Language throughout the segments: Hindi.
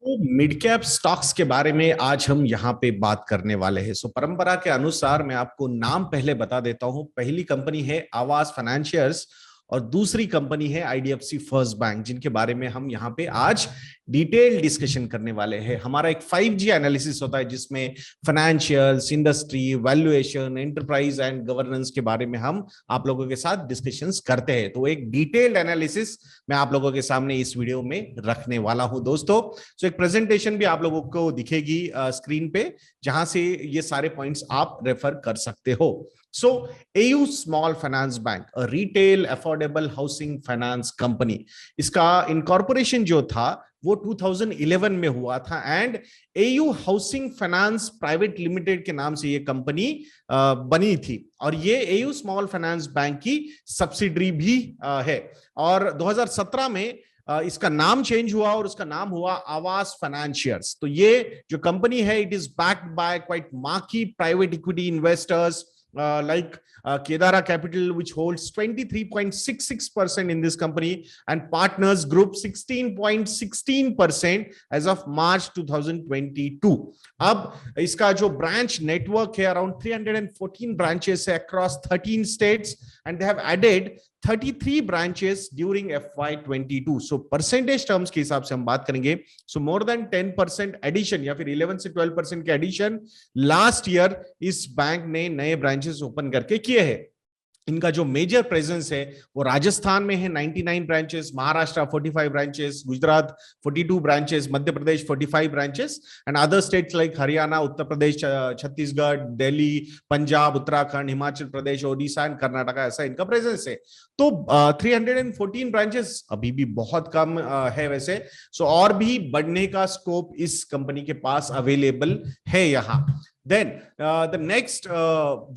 तो मिड कैप स्टॉक्स के बारे में आज हम यहाँ पे बात करने वाले हैं। सो परंपरा के अनुसार मैं आपको नाम पहले बता देता हूँ। पहली कंपनी है आवास फाइनेंशियर्स और दूसरी कंपनी है आईडीएफसी फर्स्ट बैंक, जिनके बारे में हम यहाँ पे आज डिटेल डिस्कशन करने वाले हैं। हमारा एक 5G एनालिसिस होता है जिसमें financials, industry, valuation, enterprise and governance के बारे में हम आप लोगों के साथ डिस्कशंस करते हैं। तो एक डिटेल्ड एनालिसिस मैं आप लोगों के सामने इस वीडियो में रखने वाला हूं दोस्तों। सो एक प्रेजेंटेशन भी आप लोगों को दिखेगी स्क्रीन पे, जहां से ये सारे पॉइंट्स आप रेफर कर सकते हो। So AU small finance bank, retail affordable housing finance company, इसका इनकॉर्पोरेशन जो था वो 2011 में हुआ था and AU housing finance private limited के नाम से ये कंपनी बनी थी और ये एयू स्मॉल फाइनेंस बैंक की सब्सिडरी भी है। और 2017 में इसका नाम चेंज हुआ और उसका नाम हुआ आवास फाइनेंशियर्स। तो ये जो कंपनी है, it is backed by quite marquee private equity investors like Kedara Capital, which holds 23.66% in this company, and Partners Group 16.16% as of March 2022. अब इसका जो ब्रांच नेटवर्क है, अराउंड 314 ब्रांचेस है across 13 states, and they have added 33 branches during FY22. So percentage terms के हिसाब से हम बात करेंगे, so more than 10% एडिशन या फिर 11 से 12% के एडिशन लास्ट ईयर इस बैंक ने नए ब्रांचेस ओपन करके किए हैं। इनका जो मेजर प्रेजेंस है वो राजस्थान में है 99 branches, Maharashtra 45 branches, Gujarat 42 branches, Madhya Pradesh 45 branches and other states like Haryana, Uttar Pradesh, Chhattisgarh, Delhi, Punjab, Uttarakhand, Himachal Pradesh, Odisha and Karnataka, ऐसा इनका प्रेजेंस है। तो 314 ब्रांचेस अभी भी बहुत कम है वैसे, सो और भी बढ़ने का स्कोप इस कंपनी के पास अवेलेबल है यहाँ। देन द नेक्स्ट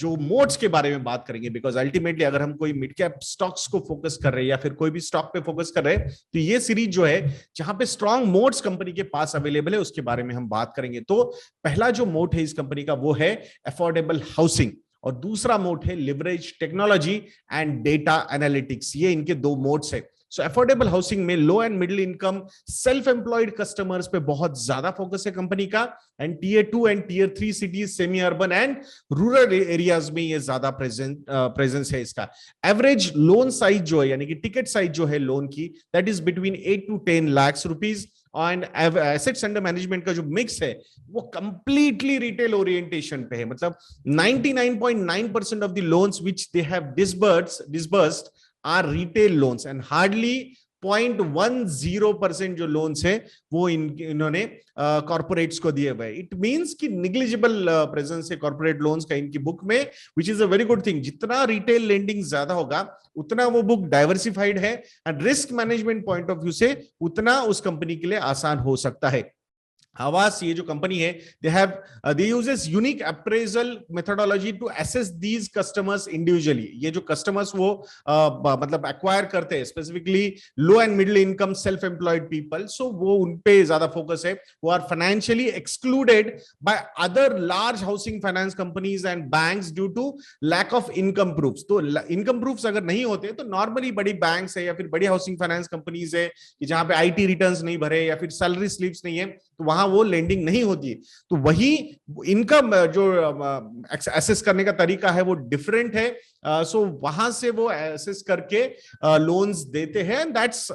जो मोड्स के बारे में बात करेंगे, बिकॉज अल्टीमेटली अगर हम कोई मिड कैप स्टॉक्स को फोकस कर रहे हैं या फिर कोई भी स्टॉक पे फोकस कर रहे हैं, तो ये सीरीज जो है जहां पे स्ट्रॉन्ग मोड्स कंपनी के पास अवेलेबल है उसके बारे में हम बात करेंगे। तो पहला जो मोड है इस कंपनी का वो है अफोर्डेबल हाउसिंग और दूसरा मोड है leverage technology and data analytics. ये इनके दो मोड्स है। सो अफोर्डेबल हाउसिंग में low and middle income self employed customers पे बहुत ज्यादा फोकस है कंपनी का, and tier 2 and tier 3 cities, semi urban and rural areas में ये ज्यादा प्रेजेंस है इसका। एवरेज लोन साइज जो है यानी कि टिकट साइज जो है लोन की, that is between 8 to 10 lakh rupees, and assets under management का जो मिक्स है वो कंप्लीटली रिटेल ओरिएंटेशन पे है। मतलब 99.9% of the loans which they have disbursed are retail loans and hardly 0.10% जो लोन्स है वो इन्होंने कॉर्पोरेट्स को दिए हुए। इट मींस कि निग्लिजिबल प्रेजेंस है कॉर्पोरेट लोन्स का इनकी बुक में, which is a very good thing. जितना रिटेल लेंडिंग ज्यादा होगा उतना वो बुक डाइवर्सिफाइड है and risk management point of view से उतना उस कंपनी के लिए आसान हो सकता है। आवास ये जो कंपनी है, they uses unique appraisal methodology to assess these customers individually। ये जो customers वो मतलब acquire करते हैं specifically low and middle income self employed people, so वो उनपे ज्यादा फोकस है। वो are financially excluded by other large housing finance companies and banks due to lack of income proofs। तो income proofs अगर नहीं होते तो नॉर्मली बड़ी बैंक्स है या फिर बड़ी हाउसिंग फाइनेंस कंपनीज है कि जहां पे IT रिटर्न्स नहीं भरे या फिर सैलरी स्लिप्स नहीं है, तो वहां वो लेंडिंग नहीं होती है। तो वही इनकम जो एसेस करने का तरीका है वो डिफरेंट है। सो वहां से वो एसेस करके लोन्स देते हैं। That's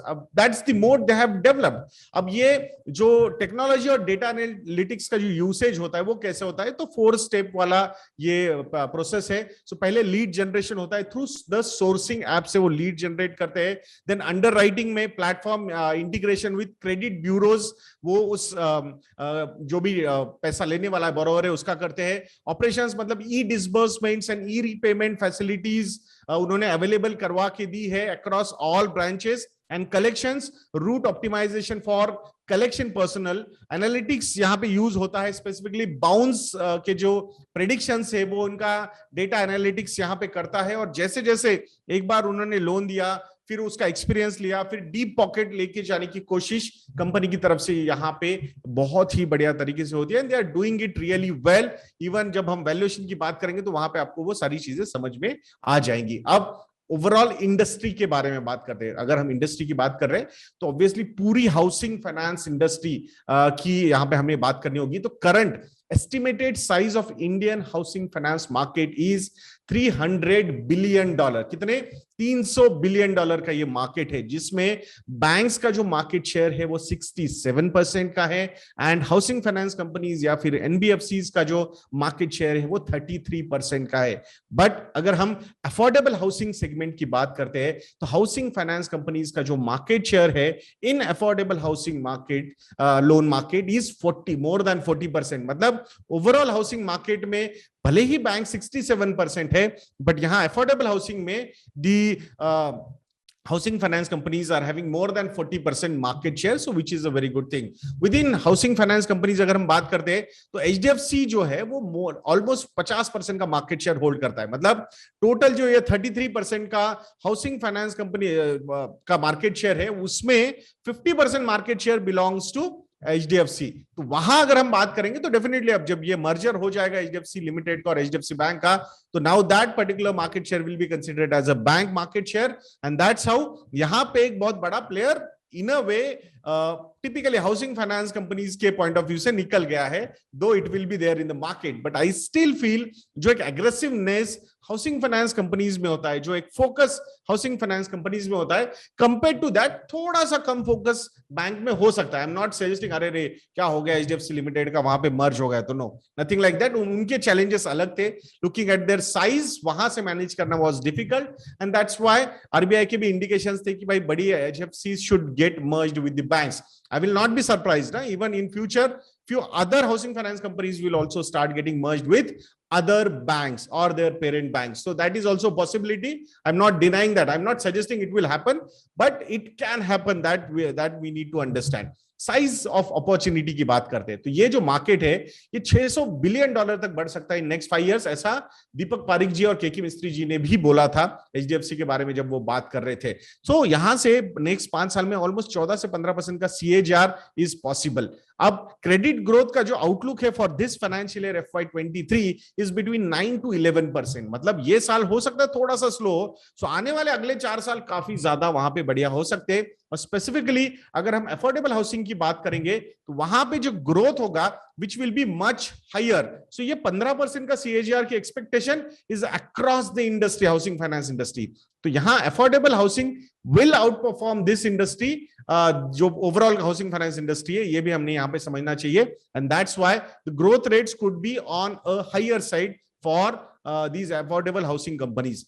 the mode they have developed. अब ये जो टेक्नोलॉजी और डेटा एनालिटिक्स का जो यूसेज होता है वो कैसे होता है, तो 4 स्टेप वाला ये प्रोसेस है। सो पहले लीड जनरेशन होता है थ्रू द सोर्सिंग ऐप से वो लीड जनरेट करते हैं। देन अंडर राइटिंग में platform integration with credit bureaus, वो उस जो भी पैसा लेने वाला बोरोवर है उसका करते हैं। ऑपरेशंस मतलब e disbursements and e repayment facilities उन्होंने अवेलेबल करवा के दी है across all branches. And collections, route optimisation for collection personal, analytics यहाँ पे यूज होता है स्पेसिफिकली बाउंस के जो प्रेडिक्शंस है वो उनका डेटा एनालिटिक्स यहाँ पे करता है। और जैसे जैसे एक बार उन्होंने लोन दिया फिर उसका एक्सपीरियंस लिया, फिर डीप पॉकेट लेके जाने की कोशिश कंपनी की तरफ से यहाँ पे बहुत ही बढ़िया तरीके से होती है। And they are doing it really well. Even जब हम वैल्यूएशन की बात करेंगे तो वहां पे आपको वो सारी चीजें समझ में आ जाएंगी। अब ओवरऑल इंडस्ट्री के बारे में बात करते हैं, अगर हम इंडस्ट्री की बात कर रहे हैं तो ऑब्वियसली पूरी हाउसिंग फाइनेंस इंडस्ट्री की यहां पे हमें बात करनी होगी। तो current estimated size of Indian housing finance market is $300 billion. कितने? $300 बिलियन का ये मार्केट है, जिसमें बैंक्स का जो मार्केट शेयर है वो 67% का है, एंड हाउसिंग फाइनेंस कंपनीज या फिर एनबीएफसीज का जो मार्केट शेयर है वो 33% का है। बट अगर हम अफोर्डेबल हाउसिंग सेगमेंट की बात करते हैं तो हाउसिंग फाइनेंस कंपनीज का जो मार्केट शेयर है in affordable housing market, loan market is 40, more than 40%। मतलब ओवरऑल हाउसिंग मार्केट में भले ही बैंक 67% है, बट यहां अफोर्डेबल हाउसिंग में दी housing finance companies are having more than 40% market share, so which is a very good thing. Within housing finance companies अगर हम बात करते हैं तो HDFC जो है वो ऑलमोस्ट 50% का मार्केट शेयर होल्ड करता है। मतलब टोटल जो ये 33% का हाउसिंग फाइनेंस कंपनी का मार्केट शेयर है, उसमें 50% market share belongs to HDFC। तो वहां अगर हम बात करेंगे तो डेफिनेटली अब जब ये मर्जर हो जाएगा HDFC लिमिटेड का और HDFC बैंक का, तो now that particular market share will be considered as a bank market share, and that's how यहां पे एक बहुत बड़ा player in a way typically housing finance companies के पॉइंट ऑफ व्यू से निकल गया है, though it will be there in the market. But I still feel जो एक एग्रेसिवनेस हाउसिंग फाइनेंस कंपनीज में होता है, जो एक फोकस हाउसिंग फाइनेंस कंपनीज में होता है, कंपेयर टू दैट थोड़ा सा कम फोकस बैंक में हो सकता है। आई एम नॉट सजेस्टिंग अरे रे क्या हो गया HDFC लिमिटेड का वहां पे मर्ज हो गया, तो नो, नथिंग लाइक दैट। उनके चैलेंजेस अलग थे, लुकिंग एट देयर साइज वहां से मैनेज करना was difficult, and that's why RBI के भी इंडिकेशंस थे कि भाई बड़ी HFCs should get merged with the banks. I will not be surprised, even in future few other housing finance companies will also start getting merged with other banks or their parent banks, so that is also a possibility. I'm not denying that, I'm not suggesting it will happen, but it can happen, that we need to understand। Size of opportunity की बात करते हैं तो ये जो मार्केट है ये $600 बिलियन तक बढ़ सकता है इन नेक्स्ट 5 इयर्स, ऐसा दीपक पारिक जी और केके मिस्त्री जी ने भी बोला था HDFC के बारे में जब वो बात कर रहे थे। सो यहां से नेक्स्ट 5 साल में ऑलमोस्ट 14 से 15% का CAGR इज पॉसिबल। अब क्रेडिट ग्रोथ का जो आउटलुक है for this financial year FY23 is between 9 to 11%। मतलब ये साल हो सकता है थोड़ा सा स्लो, सो आने वाले अगले 4 साल काफी ज्यादा वहां पे बढ़िया हो सकते हैं। और स्पेसिफिकली अगर हम अफोर्डेबल हाउसिंग की बात करेंगे तो वहां पे जो ग्रोथ होगा which will be much higher. So ये 15% का CAGR की expectation is across the industry, housing finance industry. तो यहां affordable housing will outperform this industry, जो ओवरऑल हाउसिंग फाइनेंस इंडस्ट्री है, ये भी हमने यहां पे समझना चाहिए, and that's why the growth rates could be on a higher side for these affordable housing companies.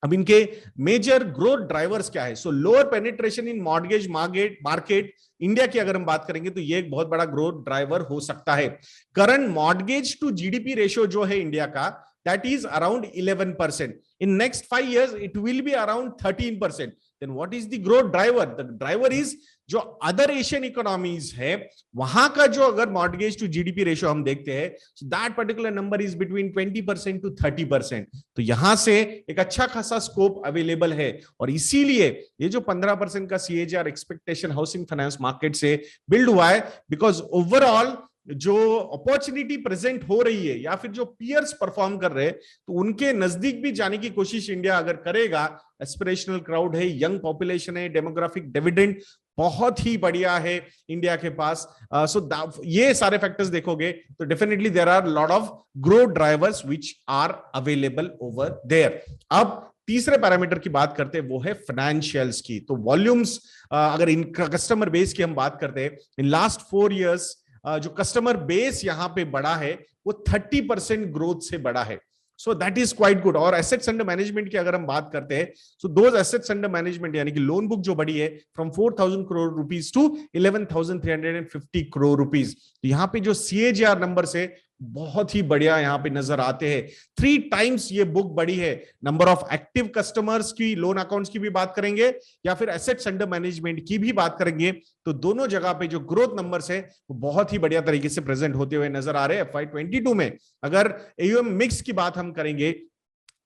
अब इनके मेजर ग्रोथ ड्राइवर्स क्या है? सो lower penetration in mortgage market India की अगर हम बात करेंगे तो ये एक बहुत बड़ा ग्रोथ ड्राइवर हो सकता है। Current mortgage to GDP ratio जो है इंडिया का, that is around 11%. In next 5 years, it will be around 13%. Then what is the growth driver? The driver is जो अदर एशियन इकोनॉमीज है वहां का जो अगर मॉर्गेज टू GDP रेशियो हम देखते हैं, so that particular number is between 20% to 30%. तो यहां से एक अच्छा खासा स्कोप अवेलेबल है, और इसीलिए ये जो 15% का CAGR expectation housing finance market से बिल्ड हुआ है, बिकॉज ओवरऑल जो अपॉर्चुनिटी प्रेजेंट हो रही है या फिर जो पियर्स परफॉर्म कर रहे हैं, तो उनके नजदीक भी जाने की कोशिश इंडिया अगर करेगा। एस्पिरेशनल क्राउड है, यंग पॉपुलेशन है, डेमोग्राफिक डिविडेंड बहुत ही बढ़िया है इंडिया के पास। सो ये सारे फैक्टर्स देखोगे तो definitely there are lot of growth drivers which are available over there. अब तीसरे पैरामीटर की बात करते हैं वो है फाइनेंशियल्स की। तो वॉल्यूम्स, अगर इन कस्टमर बेस की हम बात करते हैं, इन लास्ट 4 इयर्स जो कस्टमर बेस यहां पे बढ़ा है वो 30% ग्रोथ से बढ़ा है। So that is quite good. और एसेट्स अंडर मैनेजमेंट की अगर हम बात करते हैं, so those assets under management यानी कि लोन बुक जो बढ़ी है from 4,000 crore rupees to 11,350 crore rupees. तो यहाँ पे जो CAGR नंबर से बहुत ही बढ़िया यहां पे नजर आते हैं। 3 times ये बुक बढ़ी है। नंबर ऑफ एक्टिव कस्टमर्स की, लोन अकाउंट्स की भी बात करेंगे या फिर एसेट्स अंडर मैनेजमेंट की भी बात करेंगे, तो दोनों जगह पे जो ग्रोथ नंबर्स है वो बहुत ही बढ़िया तरीके से प्रेजेंट होते हुए नजर आ रहे हैं। FY22 में अगर AUM मिक्स की बात हम करेंगे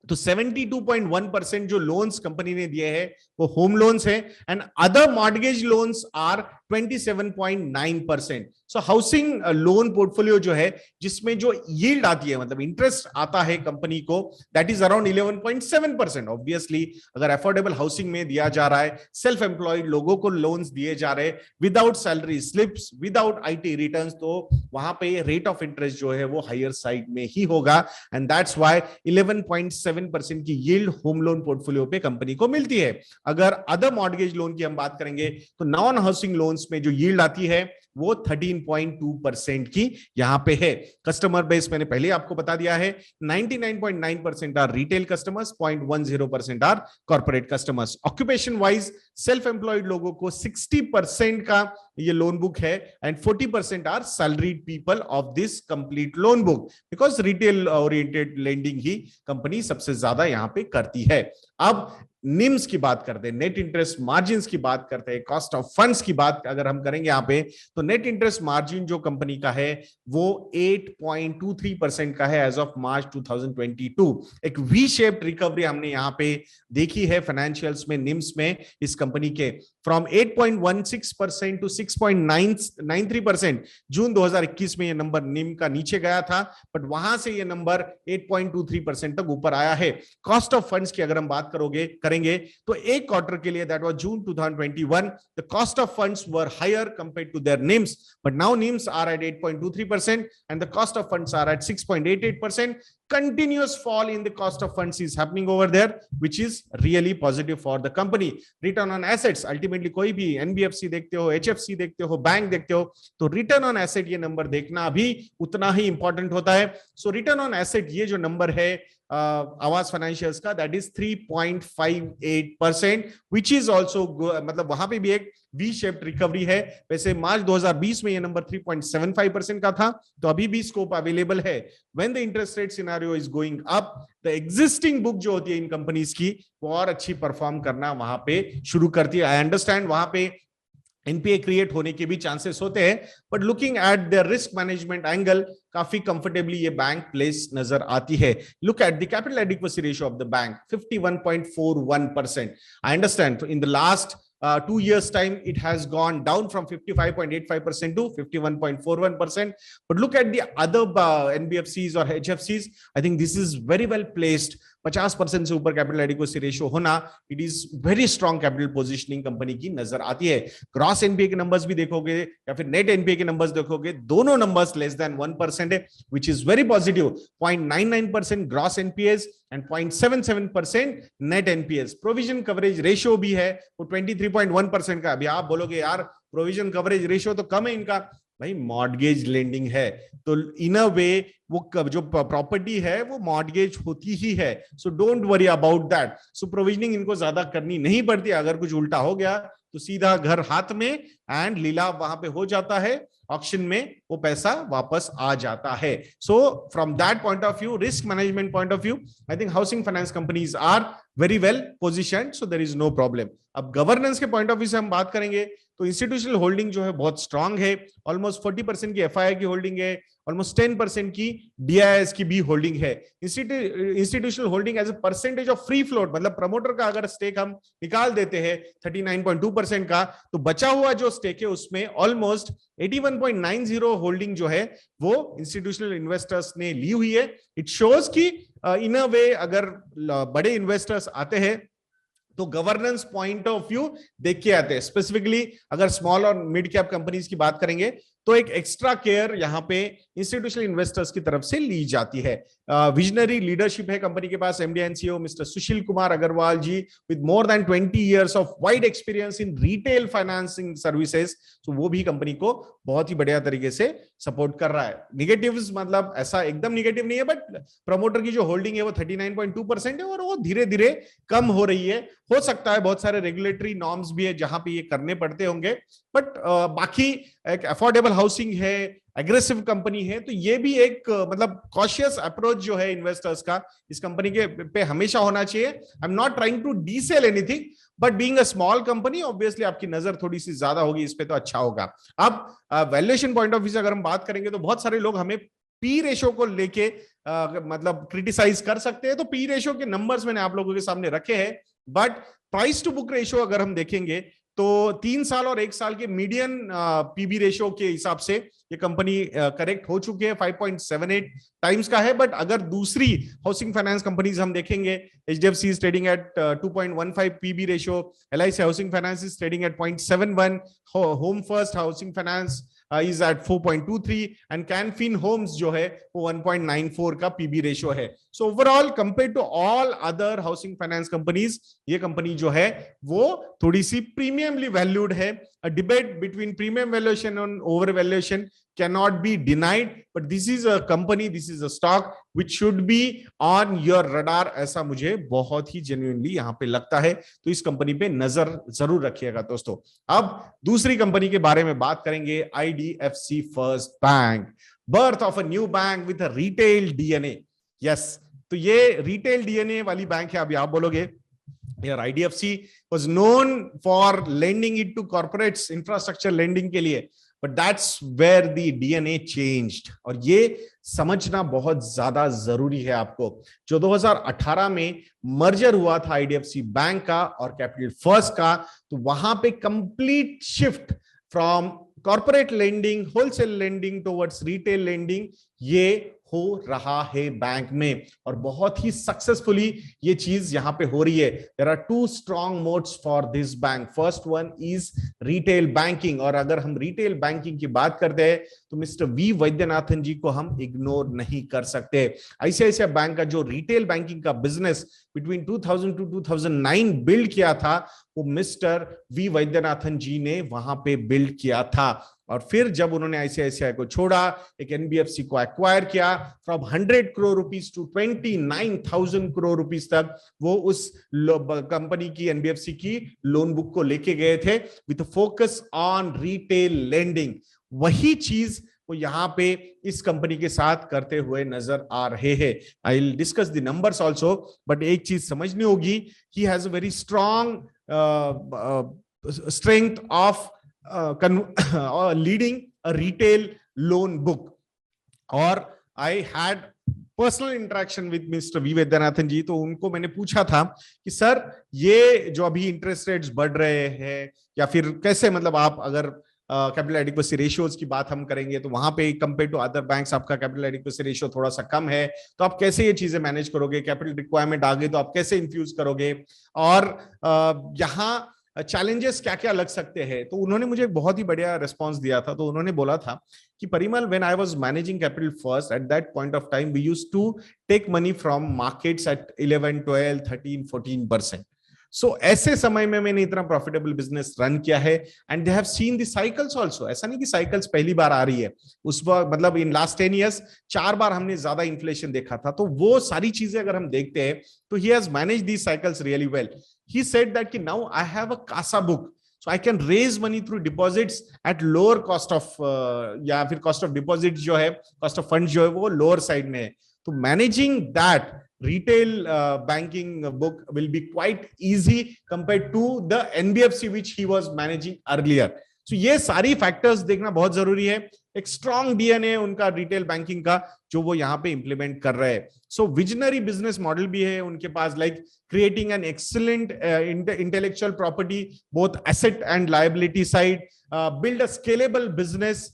तो 72.1% जो लोन्स कंपनी ने दिए हैं वो होम लोन्स हैं, and other mortgage loans are 27.9%। So housing loan portfolio जो है, जिसमें जो यील्ड आती है, मतलब इंटरेस्ट आता है कंपनी को, दैट इज अराउंड 11.7%। ऑब्वियसली अगर अफोर्डेबल हाउसिंग में दिया जा रहा है, सेल्फ एम्प्लॉयड लोगों को लोन्स दिए जा रहे हैं without salary slips, without IT returns, तो वहां पे रेट ऑफ इंटरेस्ट जो है वो हायर साइड में ही होगा। एंड दैट्स व्हाई 11.7% की यील्ड होम लोन पोर्टफोलियो पे कंपनी को मिलती है। अगर अदर मॉर्गेज लोन की हम बात करेंगे तो नॉन हाउसिंग लोन्स में जो यील्ड आती है वो 13.2% की यहां पे है। कस्टमर बेस मैंने पहले आपको बता दिया है, 99.9% are retail customers, 0.10% are corporate customers. Occupation wise self employed लोगों को 60% का ये लोन बुक है and 40% are salaried people of this complete loan book, because retail oriented lending ही कंपनी सबसे ज्यादा यहां पे करती है। अब निम्स की बात करते हैं, नेट इंटरेस्ट मार्जिन की बात करते हैं, कॉस्ट ऑफ फंड्स की बात अगर हम करेंगे यहाँ पे, तो नेट इंटरेस्ट मार्जिन जो कंपनी का है वो 8.23% का है एज ऑफ मार्च 2022। एक वी शेप्ड रिकवरी हमने यहाँ पे देखी है फाइनेंशियल्स में, निम्स में इस कंपनी के, फ्रॉम 8.16% टू 6.93%। जून 2021 में ये नंबर निम का नीचे गया था, बट वहां से ये नंबर 8.23% तक ऊपर आया है। कॉस्ट ऑफ फंड्स की अगर हम बात करेंगे तो एक क्वार्टर के लिए, that was June 2021, the cost of funds were higher compared to their NIMs, but now NIMs are at 8.23% and the cost of funds are at 6.88%. Continuous fall in the cost of funds is happening over there, which is really positive for the company. Return on assets, ultimately कोई भी NBFC देखते हो, HFC देखते हो, बैंक देखते हो, तो रिटर्न ऑन एसेट ये नंबर देखना भी उतना ही इंपॉर्टेंट होता है। सो रिटर्न ऑन एसेट ये जो नंबर है आवास फाइनेंशियल्स का, that is 3.58%, which is also, मतलब वहां पे भी एक वी शेप्ड रिकवरी है। वैसे मार्च 2020 में ये नंबर 3.75% का था, तो अभी भी स्कोप अवेलेबल है। When the interest rate scenario is going up, the existing book जो होती है इन कंपनीज की, वो और अच्छी परफॉर्म करना वहां पे शुरू करती है। आई अंडरस्टैंड वहां पे एनपीए क्रिएट होने के भी चांसेस होते हैं, but looking at the risk management angle, काफी कंफर्टेबली ये बैंक प्लेस नजर आती है। Look at the capital adequacy ratio of the bank, 51.41%। I understand in the last 2 years time it has gone down from 55.85% to 51.41%, but look at the other NBFCs or HFCs, I think this is very well placed। 50% से ऊपर कैपिटल एडिक्वेसी रेशियो होना, it is very strong capital positioning company की नजर आती है। ग्रॉस एनपीए के नंबर्स भी देखोगे या फिर नेट एनपीए के नंबर्स देखोगे, दोनों नंबर्स लेस देन 1% है, विच is very positive. 0.99% gross NPS and 0.77% net NPS. Provision coverage ratio भी है वो 23.1% का। अभी आप बोलोगे यार प्रोविजन कवरेज रेशियो तो कम है इनका, भाई मॉर्गेज लेंडिंग है, तो इन अ वे वो जो प्रॉपर्टी है वो मॉर्गेज होती ही है। So don't worry about that. So provisioning इनको ज्यादा करनी नहीं पड़ती। अगर कुछ उल्टा हो गया तो सीधा घर हाथ में एंड लीला वहां पे हो जाता है, ऑक्शन में वो पैसा वापस आ जाता है। So from that point of view, risk management point of view, I think housing finance companies are very well positioned, so there is no problem. अब गवर्नेंस के पॉइंट ऑफ व्यू से हम बात करेंगे तो इंस्टीट्यूशनल होल्डिंग जो है बहुत स्ट्रांग है। ऑलमोस्ट 40% की एफआईआई की होल्डिंग है, ऑलमोस्ट 10% की डीआईएस की भी होल्डिंग है। Institutional holding as a percentage of free float, मतलब प्रमोटर का अगर स्टेक हम निकाल देते हैं 39.2% का, तो बचा हुआ जो स्टेक है उसमें ऑलमोस्ट 81.90 होल्डिंग जो है वो इंस्टीट्यूशनल इन्वेस्टर्स ने ली हुई है। इट शोज कि इन अ वे अगर बड़े इन्वेस्टर्स आते हैं तो गवर्नेंस पॉइंट ऑफ व्यू देख के आते हैं। स्पेसिफिकली अगर स्मॉल और मिड कैप कंपनीज की बात करेंगे तो एक एक्स्ट्रा केयर यहां पे इंस्टीट्यूशनल इन्वेस्टर्स की तरफ से ली जाती है। विजनरी लीडरशिप है कंपनी के पास। MD and CEO mister Sushil Kumar Agarwal ji with more than 20 years of wide experience in retail financing services, तो वो भी कंपनी को बहुत ही बढ़िया तरीके से सपोर्ट कर रहा है। निगेटिव्स मतलब ऐसा एकदम निगेटिव नहीं है, बट प्रमोटर की जो होल्डिंग है वो 39.2% है और वो धीरे धीरे कम हो रही है। हो सकता है बहुत सारे रेगुलेटरी नॉर्म्स भी है जहां पे ये करने पड़ते होंगे, बट बाकी एक अफोर्डेबल हाउसिंग है, एग्रेसिव कंपनी है, तो ये भी एक मतलब कॉशियस अप्रोच जो है इन्वेस्टर्स का इस कंपनी के पे हमेशा होना चाहिए। I am not trying to desell anything, but being a small company obviously आपकी नजर थोड़ी सी ज्यादा होगी इस पे, तो अच्छा होगा। अब वैल्यूएशन पॉइंट ऑफ व्यू से अगर हम बात करेंगे तो बहुत सारे लोग हमें पी रेशो को लेके मतलब क्रिटिसाइज कर सकते हैं, तो पी रेशो के नंबर्स मैंने आप लोगों के सामने रखे हैं, but price to book ratio अगर हम देखेंगे तो 3 साल और 1 साल के मीडियन पीबी रेशियो के हिसाब से ये कंपनी करेक्ट हो चुकी है, 5.78 टाइम्स का है। बट अगर दूसरी हाउसिंग फाइनेंस कंपनीज हम देखेंगे, HDFC is trading at 2.15 PB ratio, LIC housing finance is trading at 0.71, home first housing finance is at 4.23 and Canfin Homes जो है वो 1.94 का पीबी रेशियो है। So overall compare to all other housing finance companies, ये कंपनी जो है वो थोड़ी सी प्रीमियमली वैल्यूड है। A debate between premium valuation and over valuation cannot be denied, but this is a company, this is a stock which should be on your radar, ऐसा मुझे बहुत ही जेन्युइनली यहाँ पे लगता है। तो इस कंपनी पे नजर जरूर रखिएगा दोस्तों। अब दूसरी कंपनी के बारे में बात करेंगे, IDFC first bank, birth of a new bank with a retail DNA. Yes, तो ये रिटेल डीएनए वाली बैंक है। अभी आप बोलोगे यार IDFC was known for lending it to corporates, infrastructure lending के लिए, but that's where the DNA changed। और ये समझना बहुत ज्यादा जरूरी है आपको। जो 2018 में मर्जर हुआ था IDFC बैंक का और कैपिटल फर्स्ट का, तो वहां पे complete shift from corporate lending, wholesale lending towards retail lending ये हो रहा है बैंक में, और बहुत ही सक्सेसफुली ये चीज यहां पे हो रही है। There are two strong modes for this bank. First one is retail banking, और अगर हम रिटेल बैंकिंग की बात करते हैं तो मिस्टर वी वैद्यनाथन जी को हम इग्नोर नहीं कर सकते। आईसीआईसीआई बैंक का जो रिटेल बैंकिंग का बिजनेस बिटवीन 2000 टू 2009 बिल्ड किया था, वो मिस्टर वी वैद्यनाथन जी ने वहां पे बिल्ड किया था। और फिर जब उन्होंने आईसीआईसीआई को छोड़ा, एक एनबीएफसी को एक्वायर किया, from 100 crore rupees to 29,000 crore rupees तक वो उस कंपनी की, एनबीएफसी की लोन बुक को लेके गए थे with focus on retail lending. वही चीज वो यहाँ पे इस कंपनी के साथ करते हुए नजर आ रहे हैं। I will discuss the numbers also, but एक चीज समझनी होगी, ही has a very strong strength of leading a retail loan book। और I had personal interaction with Mr. V Vaidyanathan ji, तो उनको मैंने पूछा था कि सर ये जो अभी इंटरेस्ट रेट्स बढ़ रहे हैं, या फिर कैसे, मतलब आप अगर कैपिटल एडिक्वेसी रेशियोज की बात हम करेंगे तो वहां पे कंपेयर टू अदर बैंक्स आपका कैपिटल एडिक्वेसी रेशियो थोड़ा सा कम है, तो आप कैसे ये चीजें मैनेज करोगे, कैपिटल रिक्वायरमेंट आ गई तो आप कैसे इन्फ्यूज करोगे, और यहाँ चैलेंजेस क्या क्या लग सकते हैं। तो उन्होंने मुझे एक बहुत ही बढ़िया रिस्पांस दिया था। तो उन्होंने बोला था कि Parimal, when I was managing capital first, at that point of time we used to take money from markets at 11, 12, 13, 14%। So ऐसे समय में मैंने इतना प्रॉफिटेबल बिजनेस रन किया है, and they have seen the cycles also. ऐसा नहीं कि साइकिल्स पहली बार आ रही है, उस वक्त मतलब इन लास्ट 10 years 4 बार हमने ज्यादा इन्फ्लेशन देखा था। तो वो सारी चीजें अगर हम देखते हैं तो he has managed these cycles really well. He said that कि now I have a CASA book, so I can raise money through deposits at lower cost of या फिर cost of deposits जो है, cost of funds जो है वो lower side में है। तो managing that retail banking book will be quite easy compared to the NBFC which he was managing earlier। So ये सारी फैक्टर्स देखना बहुत जरूरी है। एक स्ट्रॉन्ग डीएनए उनका रिटेल बैंकिंग का जो वो यहाँ पे इंप्लीमेंट कर रहे हैं। सो विजनरी बिजनेस मॉडल भी है उनके पास, like creating an excellent intellectual property, both asset and liability side, build a scalable business,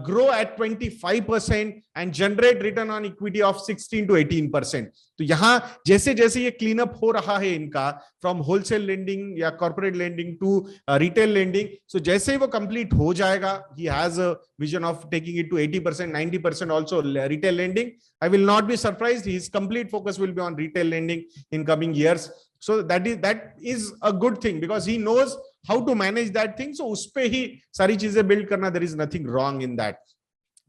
grow at 25% and generate return on equity of 16 to 18%। तो यहां जैसे जैसे ये क्लीन अप हो रहा है इनका फ्रॉम होलसेल लेंडिंग या corporate lending to retail lending, so जैसे ही वो कंप्लीट हो जाएगा, he has a vision of taking it to 80%, 90% also retail lending। I will not be surprised, his complete focus will be on retail lending in coming years। So that is a good thing because he knows how to manage that thing। So उसपे ही सारी चीजें build करना, there is nothing wrong in that।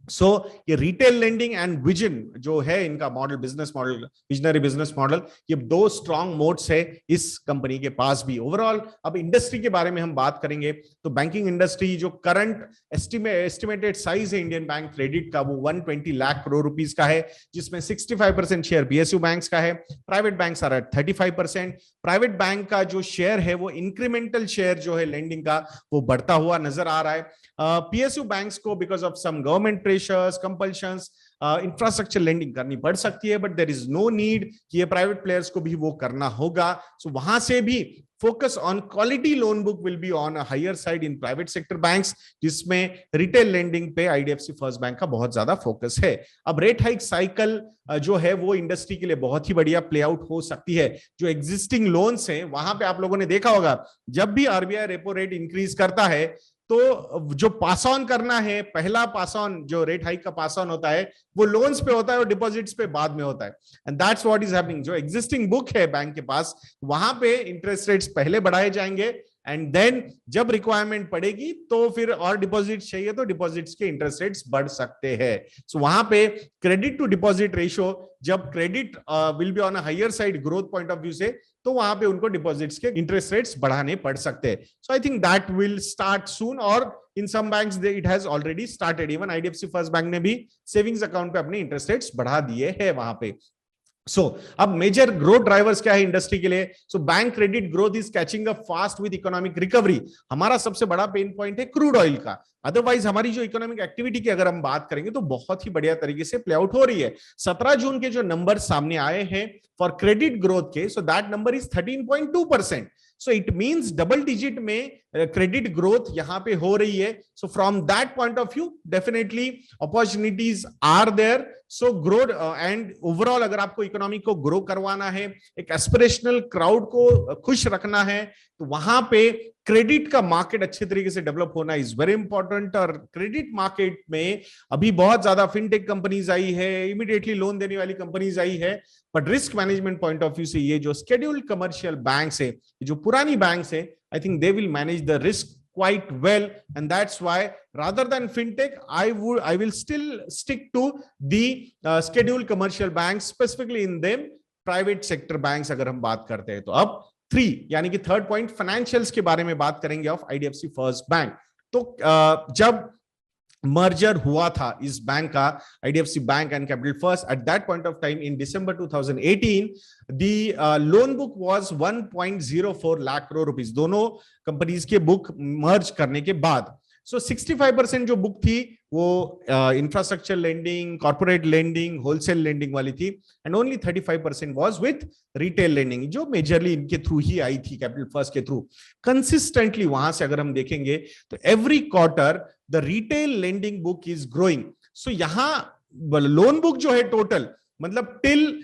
सो ये रिटेल लेंडिंग एंड विजन जो है इनका model, business model, visionary business model, ये दो स्ट्रॉन्ग मोड्स है इस कंपनी के पास भी। ओवरऑल अब इंडस्ट्री के बारे में हम बात करेंगे तो बैंकिंग इंडस्ट्री जो करंट एस्टिमेटेड साइज है इंडियन बैंक क्रेडिट का, वो 120 लाख करोड़ रुपीस का है, जिसमें 65% शेयर पीएसयू बैंक्स का है, private banks are at 35%। Private bank का जो शेयर है वो इंक्रीमेंटल शेयर जो है लेंडिंग का वो बढ़ता हुआ नजर आ रहा है। पीएसयू बैंक्स को because of some government pressures, compulsions, infrastructure lending करनी पड़ सकती है, but there is no need कि ये प्राइवेट प्लेयर्स को भी वो करना होगा। सो वहां से भी focus on quality loan book will be on a higher side in private sector banks, जिसमें रिटेल लेंडिंग पे आईडीएफसी फर्स्ट बैंक का बहुत ज्यादा फोकस है। अब रेट हाइक साइकिल जो है वो इंडस्ट्री के लिए बहुत ही बढ़िया प्ले आउट हो सकती है। जो एग्जिस्टिंग लोन्स हैं वहां पे आप लोगों ने देखा होगा, जब भी आरबीआई रेपो रेट इंक्रीज करता है तो जो पास ऑन करना है, पहला पास ऑन जो रेट हाइक का पास ऑन होता है वो लोन्स पे होता है और डिपॉजिट्स पे बाद में होता है। And that's what is happening. जो एग्जिस्टिंग बुक है बैंक के पास, वहां पे इंटरेस्ट रेट्स पहले बढ़ाए जाएंगे एंड देन जब रिक्वायरमेंट पड़ेगी तो फिर और डिपॉजिट चाहिए तो डिपॉजिट्स के इंटरेस्ट रेट्स बढ़ सकते हैं। सो वहां पे क्रेडिट टू डिपॉजिट रेशियो, जब credit will be on a higher side growth point of view से, तो वहां पे उनको डिपॉजिट्स के इंटरेस्ट रेट्स बढ़ाने पड़ सकते हैं। So I think that will start soon, और in some banks it has already started. Even IDFC first bank ने भी सेविंग्स अकाउंट पे अपने इंटरेस्ट रेट्स बढ़ा दिए हैं वहां पे। सो अब मेजर ग्रोथ ड्राइवर्स क्या है इंडस्ट्री के लिए? So bank credit growth is catching up fast with economic recovery. हमारा सबसे बड़ा पेन पॉइंट है क्रूड ऑयल का। अदरवाइज हमारी जो इकोनॉमिक एक्टिविटी की अगर हम बात करेंगे तो बहुत ही बढ़िया तरीके से प्ले आउट हो रही है। 17 जून के जो नंबर सामने आए हैं फॉर क्रेडिट ग्रोथ के, so that number is 13.2%। So it means double digit में क्रेडिट ग्रोथ यहां पे हो रही है। So from that point of view definitely opportunities are there. So grow and overall अगर आपको इकोनॉमी को ग्रो करवाना है, एक एस्पिरेशनल क्राउड को खुश रखना है, तो वहां पे क्रेडिट का मार्केट अच्छे तरीके से डेवलप होना इज वेरी इंपॉर्टेंट। और क्रेडिट मार्केट में अभी बहुत ज्यादा फिनटेक कंपनीज आई है, इमीडिएटली लोन देने वाली कंपनीज आई है, but risk management point of view से ये जो शेड्यूल्ड कमर्शियल बैंक्स है, जो पुरानी बैंक्स है, I think they will manage the risk quite well, and that's why rather than fintech I will still stick to the scheduled commercial banks, specifically in them private sector banks अगर हम बात करते हैं। तो अब 3 यानी कि थर्ड पॉइंट फाइनेंशियल्स के बारे में बात करेंगे ऑफ आईडीएफसी फर्स्ट बैंक। तो जब मर्जर हुआ था इस बैंक का, IDFC bank and capital first, at that point of time in December 2018 the loan book was 1.04 lakh crore rupees, दोनों कंपनीज के बुक मर्ज करने के बाद। सो 65% जो बुक थी वो infrastructure lending, corporate lending, wholesale lending वाली थी, and only 35% was with retail lending, जो मेजरली इनके थ्रू ही आई थी, कैपिटल फर्स्ट के थ्रू। कंसिस्टेंटली वहां से अगर हम देखेंगे तो every quarter the retail lending book is growing. So यहां लोन बुक जो है टोटल, मतलब till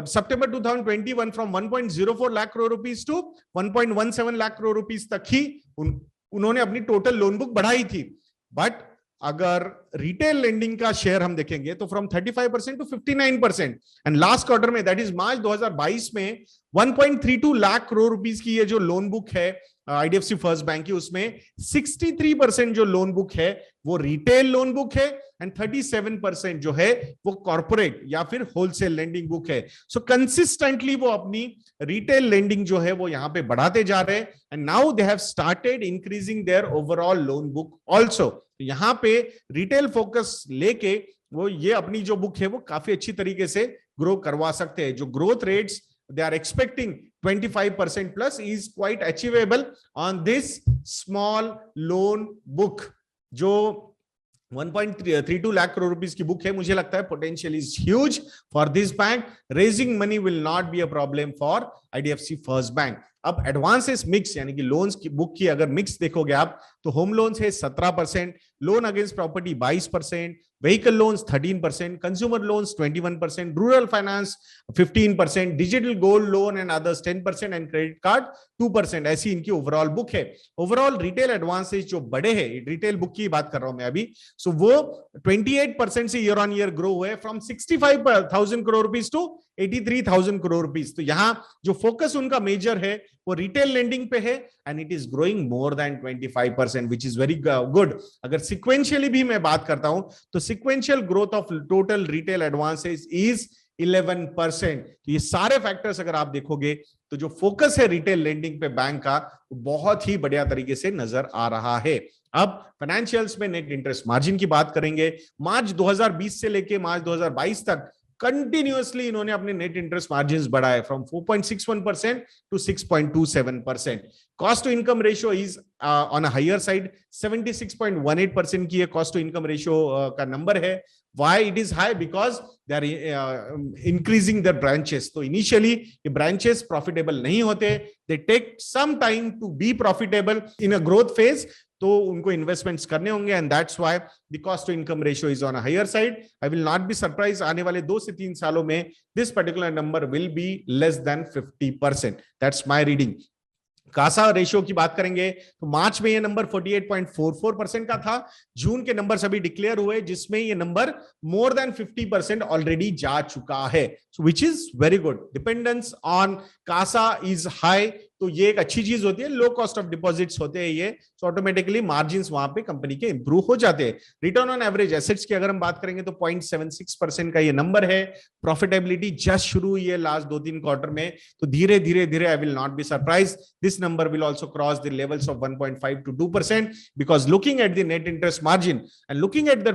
September 2021 from 1.04 lakh crore rupees to 1.17 lakh crore rupees तक ही उन्होंने अपनी टोटल लोन बुक बढ़ाई थी। बट अगर रिटेल लेंडिंग का शेयर हम देखेंगे तो from 35% to 59%, and last quarter में दैट इज मार्च 2022 में 1.32 लाख करोड़ रुपीस की ये जो लोन बुक है आईडीएफसी फर्स्ट बैंक की, उसमें 63% जो लोन बुक है वो रिटेल लोन बुक है, एंड 37% जो है वो कॉर्पोरेट या फिर होलसेल लेंडिंग बुक है। सो कंसिस्टेंटली वो अपनी रिटेल लेंडिंग जो है वो यहां पे बढ़ाते जा रहे हैं, and now they have started increasing there overall loan book also. यहाँ पे रिटेल फोकस लेके वो ये अपनी जो बुक है वो काफी अच्छी तरीके से ग्रो करवा सकते हैं। जो growth rates they are expecting 25% plus is quite achievable on this small loan book। जो 1.32 लाख करोड़ रुपीस की बुक है, मुझे लगता है potential is huge for this bank. Raising money will not be a problem for IDFC first bank. अब एडवांसेस मिक्स यानी कि लोन्स की बुक की अगर मिक्स देखोगे आप तो होम लोन्स है 17%, loan against property 22%, vehicle loans 13%, consumer loans 21%, rural finance 15%, digital gold loan and others 10%, and credit card 2%। ऐसी इनकी ओवरऑल बुक है। ओवरऑल रिटेल एडवांसेस जो बड़े हैं, रिटेल बुक की बात कर रहा हूं मैं अभी, सो वो 28% से ईयर ऑन ईयर ग्रो हुए from 65,000 crore rupees to 83,000 crore rupees. तो यहां जो फोकस उनका मेजर है वो रिटेल लेंडिंग पे है, and it is growing more than 25%, which is very good. अगर सिक्वेंशियली भी मैं बात करता हूं तो sequential growth of total retail advances is 11%। तो ये सारे फैक्टर्स अगर आप देखोगे तो जो फोकस है रिटेल लेंडिंग पे बैंक का बहुत ही बढ़िया तरीके से नजर आ रहा है। अब फाइनेंशियल्स में नेट इंटरेस्ट मार्जिन की बात करेंगे। मार्च 2020 से लेके मार्च 2022 तक कंटिन्यूअसली इन्होंने अपने नेट इंटरेस्ट मार्जिन्स बढ़ाए from 4.61% to 6.27%। Cost to income ratio is on a higher side, 76.18% की कॉस्ट टू इनकम रेशियो का नंबर है, Why it is high? Because they are increasing their branches. तो initially ये branches profitable नहीं होते, they take some time to be profitable in a growth phase. तो उनको इन्वेस्टमेंट्स करने होंगे, and that's why the cost to income ratio is on a higher side. I will not be surprise, आने वाले 2 से 3 सालों में this particular number will be less than 50%. That's my reading. CASA ratio की बात करेंगे तो मार्च में ये नंबर 48.44% का था. जून के नंबर अभी डिक्लेयर हुए जिसमें ये नंबर मोर देन 50% ऑलरेडी जा चुका है, so which is very good. Dependence on CASA is high, तो ये एक अच्छी चीज होती है. लो कॉस्ट ऑफ डिपॉजिट्स होते हैं ये, सो ऑटोमेटिकली मार्जिन्स वहां पे कंपनी के इंप्रूव हो जाते हैं. रिटर्न ऑन एवरेज एसेट्स की अगर हम बात करेंगे तो 0.76% का ये नंबर है. प्रॉफिटेबिलिटी जस्ट शुरू हुई है लास्ट 2-3 क्वार्टर में, तो धीरे धीरे धीरे आई will not be surprise this number will also cross the levels of 1.5 to 2%, because looking at the net interest margin and looking at the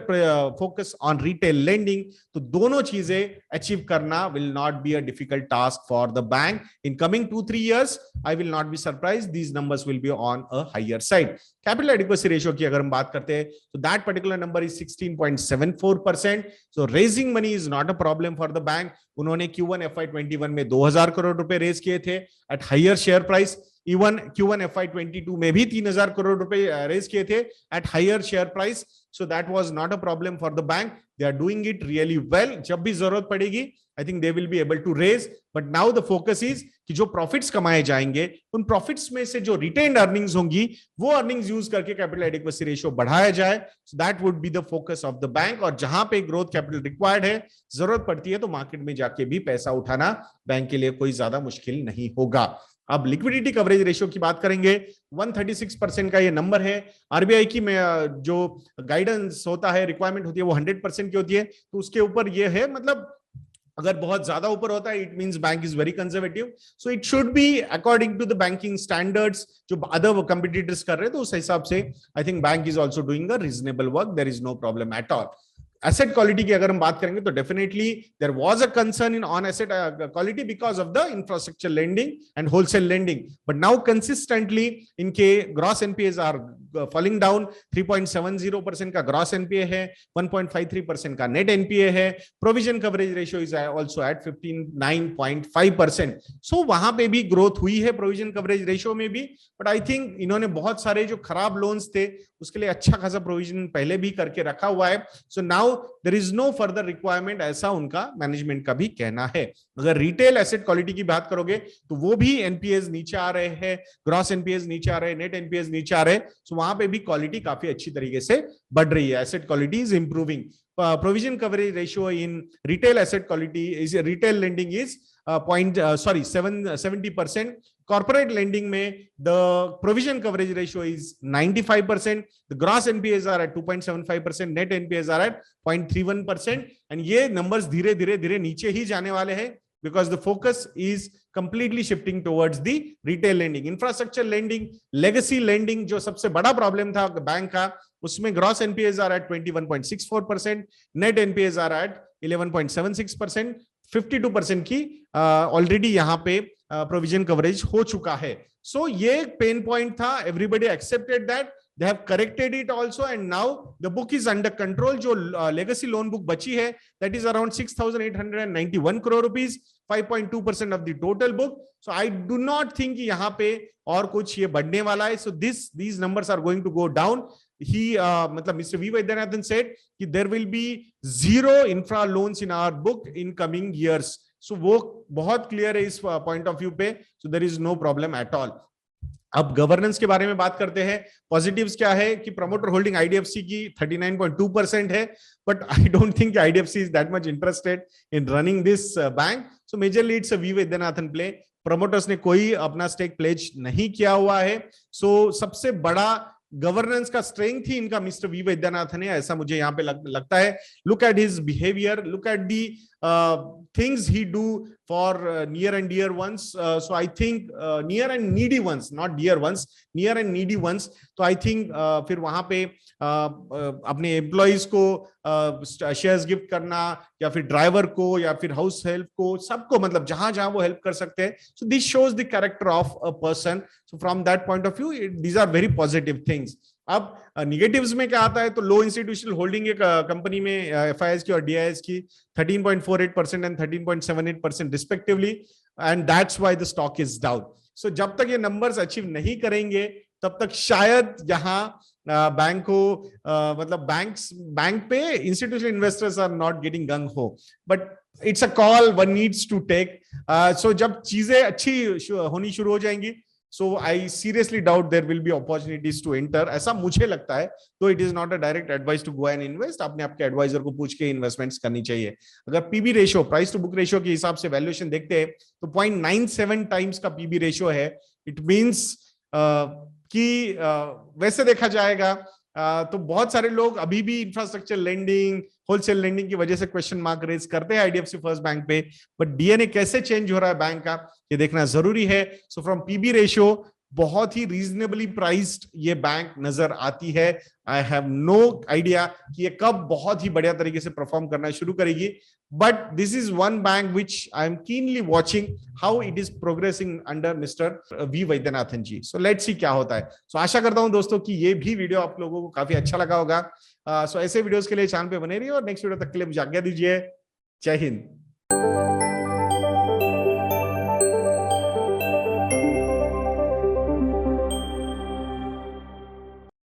focus on retail lending, तो दोनों चीजें अचीव करना will not be a difficult task for the bank in coming 2-3 years. I will not be surprised these numbers will be on a higher side. Capital adequacy ratio की अगर हम बात करते हैं तो that particular number is 16.74%. So raising money is not a problem for the bank. उन्होंने Q1 FY21 में 2000 करोड़ रुपए रेज किए थे at higher share price. Even Q1 FY22 में भी 3000 करोड़ रुपए रेज किए थे at higher share price. So that was not a problem for the bank. They are doing it really well. जब भी जरूरत पड़ेगी I think they will be able to raise, but now the focus is कि जो प्रॉफिट्स कमाए जाएंगे उन प्रॉफिट्स में से जो रिटेन्ड अर्निंग्स होंगी वो अर्निंग्स यूज करके कैपिटल एडिक्वेसी रेशियो बढ़ाया जाए. So that would be the focus of the bank. और जहां पे ग्रोथ कैपिटल रिक्वायर्ड है, जरूरत पड़ती है, तो मार्केट में जाके भी पैसा उठाना बैंक के लिए कोई ज्यादा मुश्किल नहीं होगा. अब लिक्विडिटी कवरेज रेशियो की बात करेंगे, 136% का ये नंबर है. आरबीआई की में जो गाइडेंस होता है, रिक्वायरमेंट होती है, वो 100% की होती है, तो उसके ऊपर ये है. मतलब अगर बहुत ज्यादा ऊपर होता है it means bank is very conservative. So it should be according to the banking standards जो अदर कंपटीटर्स कर रहे हैं, तो उस हिसाब से I think bank is also doing a reasonable work. There is no problem at all. Asset quality की अगर हम बात करेंगे तो definitely there was a concern in on asset quality because of the infrastructure lending and wholesale lending, but now consistently इनके gross NPAs are falling down. 3.70% का ग्रॉस एनपीए है, 1.53% का नेट एनपीए है. Provision coverage ratio is also at 59.5%. So वहां पे भी ग्रोथ हुई है प्रोविजन कवरेज रेशियो में भी, बट आई थिंक इन्होंने बहुत सारे जो खराब लोन्स थे उसके लिए अच्छा खासा प्रोविजन पहले भी करके रखा हुआ है. So now there is no further requirement, ऐसा उनका मैनेजमेंट का भी कहना है. अगर रिटेल एसेट क्वालिटी की बात करोगे तो वो भी एनपीएस नीचे आ रहे हैं, ग्रॉस एनपीएस नीचे आ रहे हैं, नेट एनपीएस नीचे आ रहे हैं. सो वहां पे भी क्वालिटी काफी अच्छी तरीके से बढ़ रही है. Asset quality is improving. provision coverage ratio in retail asset quality is retail lending is 70%. Corporate lending में the provision coverage ratio is 95%. The gross NPAs are at 2.75%. Net NPAs are at 0.31%. And ये numbers धीरे धीरे धीरे नीचे ही जाने वाले हैं because the focus is completely shifting towards the retail lending. Infrastructure lending, legacy lending जो सबसे बड़ा problem था बैंक का, उसमें gross NPAs are at 21.64%, net NPAs are at 11.76%, 52% की ऑलरेडी यहाँ पे प्रोविजन कवरेज हो चुका है. सो ये एक पेन पॉइंट था, everybody accepted that, they have corrected it also, and now the book is under control. जो legacy loan book बची है that is around 6,891 crore rupees, 5.2% of the total book. So I do not think यहाँ पे और कुछ ये बढ़ने वाला है. So these numbers are going to go down. मतलब Mr. V. Vaidyanathan said कि there will be zero infra loans in our book in coming years. So वो बहुत क्लियर है इस पॉइंट ऑफ व्यू पे. So there is no problem at all. अब गवर्नेंस के बारे में बात करते हैं. पॉजिटिव्स क्या है कि प्रमोटर होल्डिंग आईडीएफसी की 39.2% है, but I don't think IDFC is that much interested in running this bank. So majorly it's a V Vaidyanathan play. Promoters ने कोई अपना स्टेक प्लेज नहीं किया हुआ है. सो सबसे बड़ा गवर्नेंस का स्ट्रेंथ ही इनका मिस्टर वी वैद्यनाथन है, ऐसा मुझे यहाँ पे लगता है. Look at his behaviour, look at the things he do for near and dear ones. So I think near and needy ones, not dear ones, near and needy ones. तो I think फिर वहां पे अपने एम्प्लॉइज को शेयर्स गिफ्ट करना, या फिर ड्राइवर को, या फिर हाउस हेल्प को, सबको, मतलब जहां जहां वो हेल्प कर सकते हैं. So this shows the character of a person. So from that point of view these are very positive things. अब निगेटिव्स में क्या आता है, तो लो इंस्टीट्यूशनल होल्डिंग एक कंपनी में एफआईआईज की और डीआईएस की 13.48% and 13.78% respectively, and that's why the stock is down. So जब तक ये नंबर्स अचीव नहीं करेंगे तब तक शायद यहाँ बैंक को मतलब बैंक पे institutional investors are not getting gung ho, but it's a call one needs to take. So जब चीजें अच्छी होनी शुरू हो जाएंगी, so I seriously doubt there will be opportunities to enter, ऐसा मुझे लगता है। तो it is not a direct advice to go and invest, आपने आपके एडवाइजर को पूछ के इन्वेस्टमेंट्स करनी चाहिए। अगर PB ratio, price to book ratio के हिसाब से वैल्यूएशन देखते हैं तो 0.97 टाइम्स का पीबी रेशियो है। इट मींस कि वैसे देखा जाएगा तो बहुत सारे लोग अभी भी इंफ्रास्ट्रक्चर लेंडिंग, होलसेल लेंडिंग की वजह से क्वेश्चन मार्क रेज करते हैं आईडीएफसी फर्स्ट बैंक पे, बट डीएनए कैसे चेंज हो रहा है बैंक का ये देखना जरूरी है। सो फ्रॉम पीबी रेशियो बहुत ही रीजनेबली प्राइस्ड ये बैंक नजर आती है। आई हैव नो आइडिया कि ये कब बहुत ही बढ़िया तरीके से परफॉर्म करना शुरू करेगी, but this is one bank which I am keenly watching how it is progressing under mister V Vaidyanathan ji. So let's see क्या होता है। सो आशा करता हूं दोस्तों कि ये भी वीडियो आप लोगों को काफी अच्छा लगा होगा। सो ऐसे वीडियोस के लिए चैनल पे बने रहिए और नेक्स्ट वीडियो तक के लिए मुझे आज्ञा दीजिए। जय हिंद।